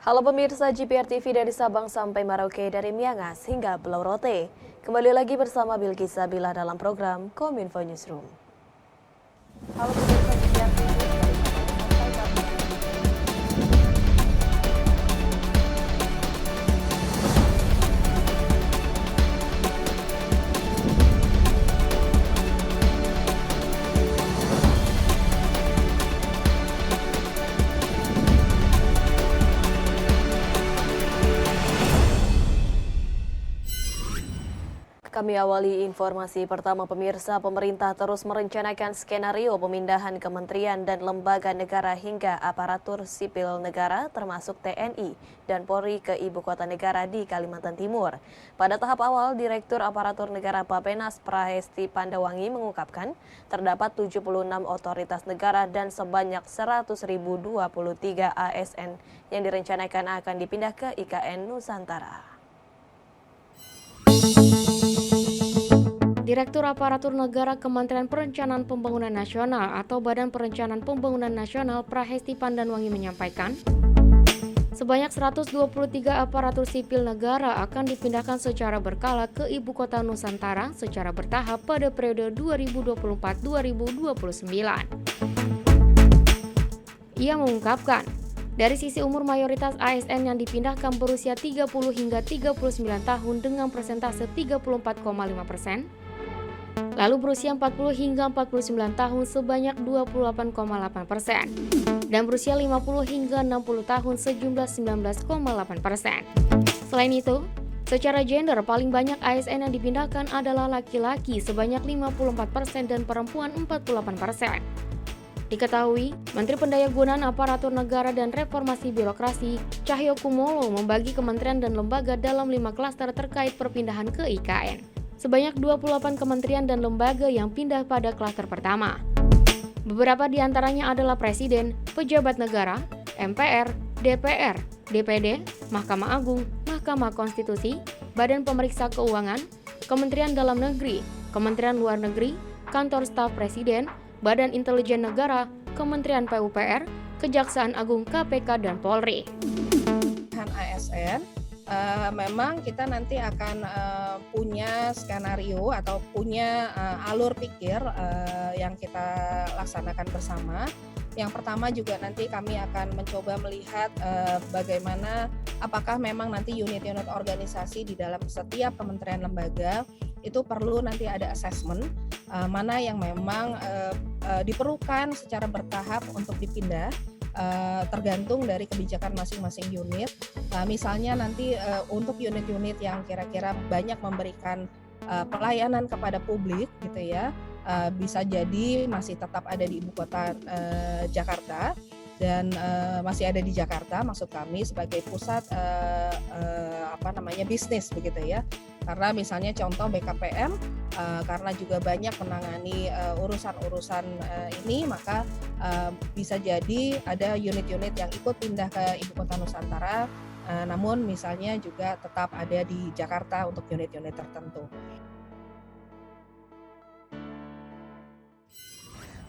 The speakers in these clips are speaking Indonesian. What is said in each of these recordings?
Halo pemirsa GPR TV dari Sabang sampai Merauke, dari Miangas hingga Pulau Rote. Kembali lagi bersama Bilqis Sabila dalam program Kominfo Newsroom. Halo pemirsa GPR TV dari Sabang sampai Merauke. Kami awali informasi pertama pemirsa, pemerintah terus merencanakan skenario pemindahan kementerian dan lembaga negara hingga aparatur sipil negara termasuk TNI dan Polri ke ibu kota negara di Kalimantan Timur. Pada tahap awal, Direktur Aparatur Negara Bappenas Prahesti Pandawangi mengungkapkan terdapat 76 otoritas negara dan sebanyak 100.023 ASN yang direncanakan akan dipindah ke IKN Nusantara. Direktur Aparatur Negara Kementerian Perencanaan Pembangunan Nasional atau Badan Perencanaan Pembangunan Nasional Prahesti Pandawangi menyampaikan, sebanyak 123 aparatur sipil negara akan dipindahkan secara berkala ke Ibu Kota Nusantara secara bertahap pada periode 2024-2029. Ia mengungkapkan, dari sisi umur mayoritas ASN yang dipindahkan berusia 30 hingga 39 tahun dengan persentase 34,5%, lalu berusia 40 hingga 49 tahun sebanyak 28,8%, dan berusia 50 hingga 60 tahun sejumlah 19,8%. Selain itu, secara gender paling banyak ASN yang dipindahkan adalah laki-laki sebanyak 54% dan perempuan 48%. Diketahui, Menteri Pendayagunaan Aparatur Negara dan Reformasi Birokrasi, Cahyokumolo membagi kementerian dan lembaga dalam 5 klaster terkait perpindahan ke IKN. Sebanyak 28 kementerian dan lembaga yang pindah pada klaster pertama. Beberapa di antaranya adalah Presiden, Pejabat Negara, MPR, DPR, DPD, Mahkamah Agung, Mahkamah Konstitusi, Badan Pemeriksa Keuangan, Kementerian Dalam Negeri, Kementerian Luar Negeri, Kantor Staf Presiden, Badan Intelijen Negara, Kementerian PUPR, Kejaksaan Agung KPK, dan Polri. ASN, memang kita nanti akan punya skenario atau punya alur pikir yang kita laksanakan bersama. Yang pertama juga nanti kami akan mencoba melihat bagaimana apakah memang nanti unit-unit organisasi di dalam setiap kementerian lembaga itu perlu nanti ada assessment mana yang memang diperlukan secara bertahap untuk dipindah tergantung dari kebijakan masing-masing unit. Misalnya nanti untuk unit-unit yang kira-kira banyak memberikan pelayanan kepada publik gitu ya, bisa jadi masih tetap ada di ibu kota Jakarta dan masih ada di Jakarta, maksud kami sebagai pusat bisnis begitu ya. Karena misalnya contoh BKPM karena juga banyak menangani urusan-urusan ini, maka bisa jadi ada unit-unit yang ikut pindah ke ibu kota Nusantara, namun misalnya juga tetap ada di Jakarta untuk unit-unit tertentu.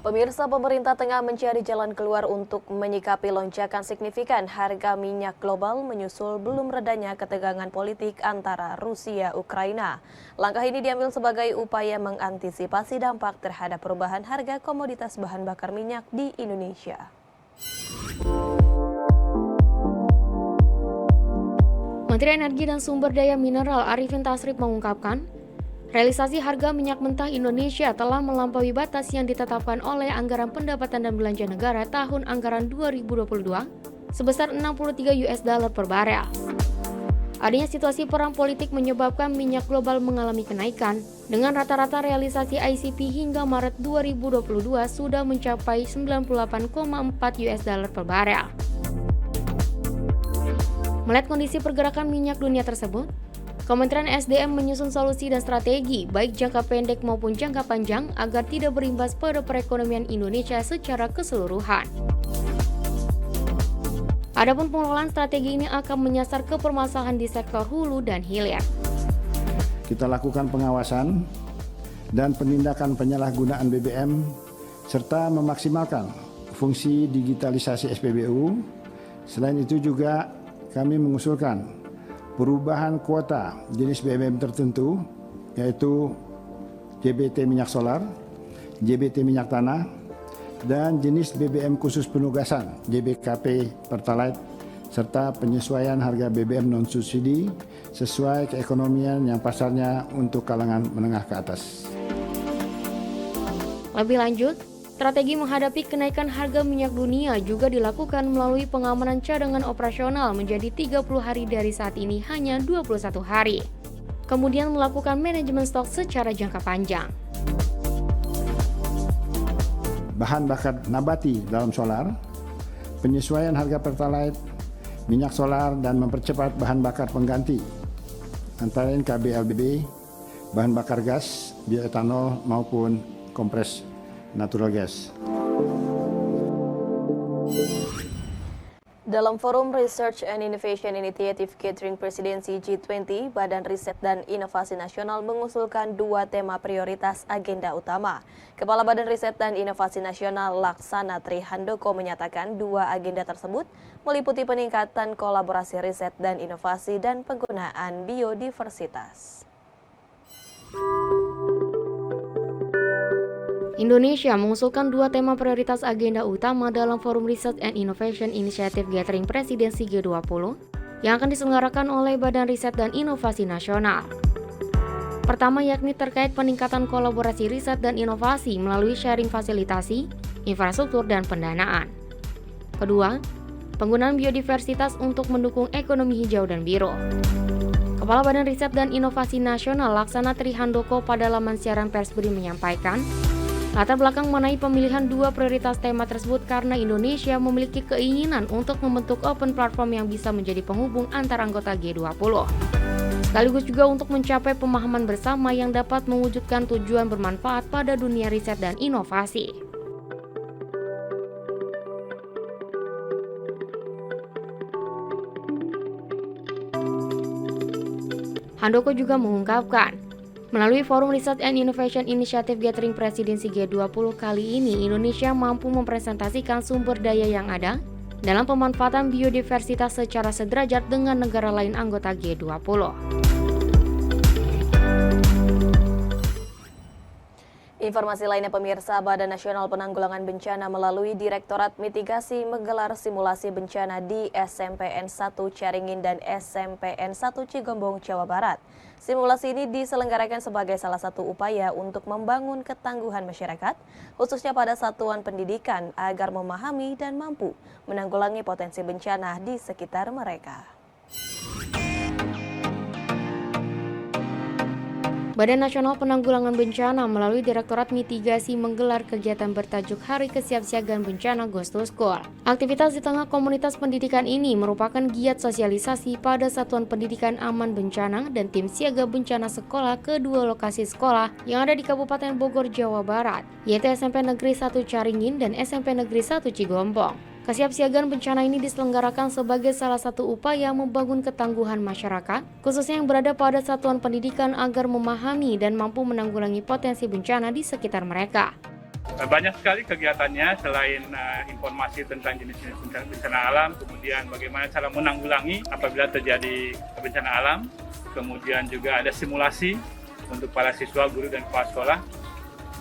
Pemirsa, pemerintah tengah mencari jalan keluar untuk menyikapi lonjakan signifikan harga minyak global menyusul belum redanya ketegangan politik antara Rusia dan Ukraina. Langkah ini diambil sebagai upaya mengantisipasi dampak terhadap perubahan harga komoditas bahan bakar minyak di Indonesia. Menteri Energi dan Sumber Daya Mineral Arifin Tasrif mengungkapkan, realisasi harga minyak mentah Indonesia telah melampaui batas yang ditetapkan oleh Anggaran Pendapatan dan Belanja Negara tahun anggaran 2022 sebesar $63 per barel. Adanya situasi perang politik menyebabkan minyak global mengalami kenaikan, dengan rata-rata realisasi ICP hingga Maret 2022 sudah mencapai $98,4 per barel. Melihat kondisi pergerakan minyak dunia tersebut, Kementerian SDM menyusun solusi dan strategi baik jangka pendek maupun jangka panjang agar tidak berimbas pada perekonomian Indonesia secara keseluruhan. Adapun pengelolaan strategi ini akan menyasar ke permasalahan di sektor hulu dan hilir. Kita lakukan pengawasan dan penindakan penyalahgunaan BBM serta memaksimalkan fungsi digitalisasi SPBU. Selain itu juga kami mengusulkan perubahan kuota jenis BBM tertentu, yaitu JBT minyak solar, JBT minyak tanah, dan jenis BBM khusus penugasan JBKP Pertalite, serta penyesuaian harga BBM non-subsidi sesuai keekonomian yang pasarnya untuk kalangan menengah ke atas. Lebih lanjut, strategi menghadapi kenaikan harga minyak dunia juga dilakukan melalui pengamanan cadangan operasional menjadi 30 hari dari saat ini hanya 21 hari. Kemudian melakukan manajemen stok secara jangka panjang. Bahan bakar nabati dalam solar, penyesuaian harga Pertalite, minyak solar, dan mempercepat bahan bakar pengganti, antara lain KBLBB, bahan bakar gas, bioetanol, maupun kompres natural gas. Dalam Forum Research and Innovation Initiative Catering Presidensi G20, Badan Riset dan Inovasi Nasional mengusulkan 2 tema prioritas agenda utama. Kepala Badan Riset dan Inovasi Nasional Laksana Trihandoko menyatakan 2 agenda tersebut meliputi peningkatan kolaborasi riset dan inovasi dan penggunaan biodiversitas. Indonesia mengusulkan 2 tema prioritas agenda utama dalam Forum Research and Innovation Initiative Gathering Presidensi G20 yang akan diselenggarakan oleh Badan Riset dan Inovasi Nasional. Pertama yakni terkait peningkatan kolaborasi riset dan inovasi melalui sharing fasilitasi, infrastruktur, dan pendanaan. Kedua, penggunaan biodiversitas untuk mendukung ekonomi hijau dan biru. Kepala Badan Riset dan Inovasi Nasional Laksana Trihandoko pada laman siaran pers BRI menyampaikan, latar belakang mengenai pemilihan 2 prioritas tema tersebut karena Indonesia memiliki keinginan untuk membentuk open platform yang bisa menjadi penghubung antar anggota G20. Sekaligus juga untuk mencapai pemahaman bersama yang dapat mewujudkan tujuan bermanfaat pada dunia riset dan inovasi. Handoko juga mengungkapkan, melalui Forum Research and Innovation Initiative Gathering Presidensi G20 kali ini, Indonesia mampu mempresentasikan sumber daya yang ada dalam pemanfaatan biodiversitas secara sederajat dengan negara lain anggota G20. Informasi lainnya pemirsa, Badan Nasional Penanggulangan Bencana melalui Direktorat Mitigasi menggelar simulasi bencana di SMPN 1 Caringin dan SMPN 1 Cigombong, Jawa Barat. Simulasi ini diselenggarakan sebagai salah satu upaya untuk membangun ketangguhan masyarakat, khususnya pada satuan pendidikan agar memahami dan mampu menanggulangi potensi bencana di sekitar mereka. Badan Nasional Penanggulangan Bencana melalui Direktorat Mitigasi menggelar kegiatan bertajuk Hari Kesiapsiagaan Bencana Goes to School. Aktivitas di tengah komunitas pendidikan ini merupakan giat sosialisasi pada Satuan Pendidikan Aman Bencana dan Tim Siaga Bencana Sekolah ke 2 lokasi sekolah yang ada di Kabupaten Bogor, Jawa Barat, yaitu SMP Negeri 1 Caringin dan SMP Negeri 1 Cigombong. Kesiapsiagaan bencana ini diselenggarakan sebagai salah satu upaya membangun ketangguhan masyarakat, khususnya yang berada pada satuan pendidikan agar memahami dan mampu menanggulangi potensi bencana di sekitar mereka. Banyak sekali kegiatannya selain informasi tentang jenis-jenis bencana alam, kemudian bagaimana cara menanggulangi apabila terjadi bencana alam, kemudian juga ada simulasi untuk para siswa, guru, dan kepala sekolah.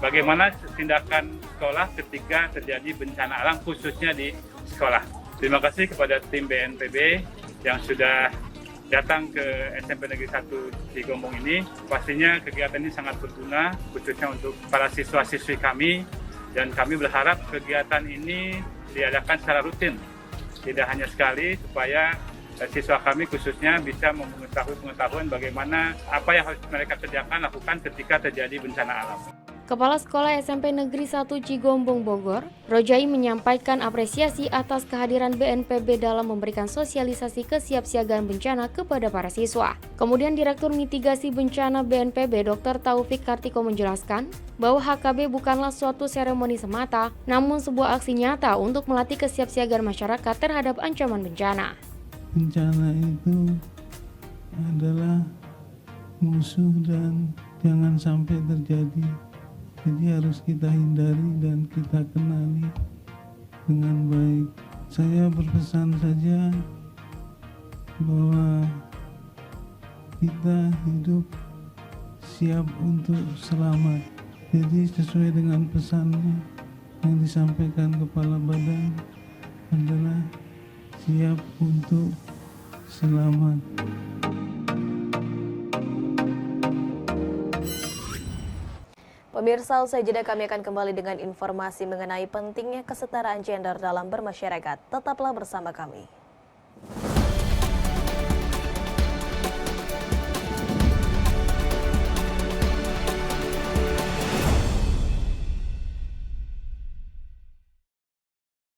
Bagaimana tindakan sekolah ketika terjadi bencana alam khususnya di sekolah. Terima kasih kepada tim BNPB yang sudah datang ke SMP Negeri 1 Cigombong ini. Pastinya kegiatan ini sangat berguna khususnya untuk para siswa-siswi kami, dan kami berharap kegiatan ini diadakan secara rutin, tidak hanya sekali, supaya siswa kami khususnya bisa mengetahui pengetahuan bagaimana apa yang harus mereka kerjakan lakukan ketika terjadi bencana alam. Kepala Sekolah SMP Negeri 1 Cigombong, Bogor, Rojai menyampaikan apresiasi atas kehadiran BNPB dalam memberikan sosialisasi kesiapsiagaan bencana kepada para siswa. Kemudian Direktur Mitigasi Bencana BNPB Dr. Taufik Kartiko menjelaskan bahwa HKB bukanlah suatu seremoni semata, namun sebuah aksi nyata untuk melatih kesiapsiagaan masyarakat terhadap ancaman bencana. Bencana itu adalah musuh dan jangan sampai terjadi. Jadi harus kita hindari dan kita kenali dengan baik. Saya berpesan saja bahwa kita hidup siap untuk selamat. Jadi sesuai dengan pesannya yang disampaikan Kepala Badan adalah siap untuk selamat. Pemirsa, usai jeda kami akan kembali dengan informasi mengenai pentingnya kesetaraan gender dalam bermasyarakat. Tetaplah bersama kami.